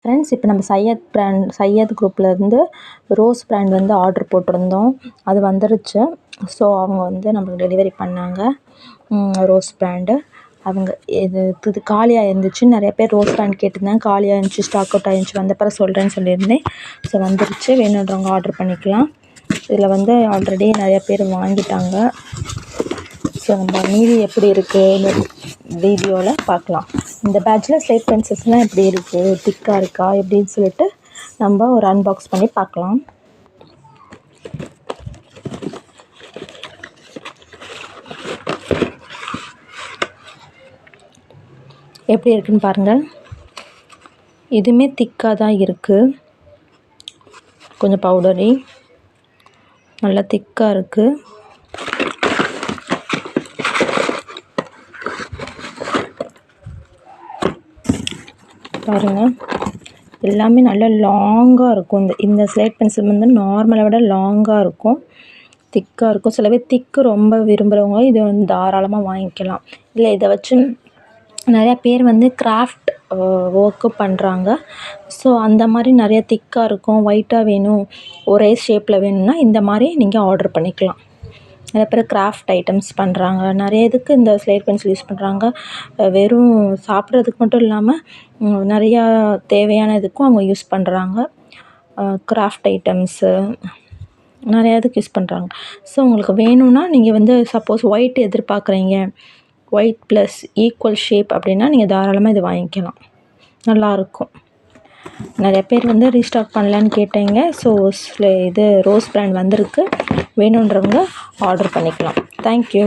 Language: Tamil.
ஃப்ரெண்ட்ஸ், இப்போ நம்ம சையத் குரூப்லேருந்து ரோஸ் பிராண்ட் வந்து ஆர்டர் போட்டிருந்தோம். அது வந்துருச்சு. ஸோ அவங்க வந்து நம்மளுக்கு டெலிவரி பண்ணாங்க. ரோஸ் பிராண்டு அவங்க இது காலியாக இருந்துச்சு. நிறைய பேர் ரோஸ் பிராண்ட் கேட்டிருந்தாங்க. காலியாக இருந்துச்சு, ஸ்டாக் அவுட் ஆகிருந்துச்சு. வந்தப்பறம் சொல்கிறேன்னு சொல்லியிருந்தேன். ஸோ வந்துருச்சு. வேணுன்றவங்க ஆர்டர் பண்ணிக்கலாம். இதில் வந்து ஆல்ரெடி நிறைய பேர் வாங்கிட்டாங்க. ஸோ நம்ம மீதி எப்படி இருக்குது இந்த வீடியோவில் பார்க்கலாம். இந்த பேட்சில் ஸ்லேட் பென்சில்ஸ்லாம் எப்படி இருக்குது, திக்காக இருக்கா எப்படின்னு சொல்லிட்டு நம்ம ஒரு அன்பாக்ஸ் பண்ணி பார்க்கலாம். எப்படி இருக்குன்னு பாருங்கள். இதுவுமே திக்காக தான் இருக்குது. கொஞ்சம் பவுடரி, நல்லா திக்காக இருக்குது. பாருங்கள், எல்லாமே நல்லா லாங்காக இருக்கும். இந்த ஸ்லேட் பென்சில் வந்து நார்மலை விட லாங்காக இருக்கும், திக்காக இருக்கும். சில பேர் திக்கு ரொம்ப விரும்புகிறவங்க இதை வந்து தாராளமாக வாங்கிக்கலாம். இல்லை, இதை வச்சு நிறையா பேர் வந்து கிராஃப்ட் ஒர்க்கு பண்ணுறாங்க. ஸோ அந்த மாதிரி நிறைய திக்காக இருக்கும், ஒயிட்டாக வேணும், ஒரே ஷேப்பில் வேணும்னா இந்த மாதிரி நீங்கள் ஆர்டர் பண்ணிக்கலாம். நிறைய பேர் கிராஃப்ட் ஐட்டம்ஸ் பண்ணுறாங்க. நிறைய இதுக்கு இந்த ஸ்லேட் பென்சில் யூஸ் பண்ணுறாங்க. வெறும் சாப்பிட்றதுக்கு மட்டும் இல்லாமல் நிறையா தேவையான இதுக்கும் அவங்க யூஸ் பண்ணுறாங்க. கிராஃப்ட் ஐட்டம்ஸு நிறையா இதுக்கு யூஸ் பண்ணுறாங்க. ஸோ உங்களுக்கு வேணும்னா நீங்கள் வந்து சப்போஸ் ஒயிட் எதிர்பார்க்குறீங்க, ஒயிட் ப்ளஸ் ஈக்குவல் ஷேப் அப்படின்னா நீங்கள் தாராளமாக இது வாங்கிக்கலாம். நல்லாயிருக்கும். நிறைய பேர் வந்து ரீஸ்டாக் பண்ணலான்னு கேட்டீங்க. ஸோ இது ரோஸ் பிராண்ட் வந்திருக்கு. வேணுன்றவங்க ஆர்டர் பண்ணிக்கலாம். தேங்க்யூ.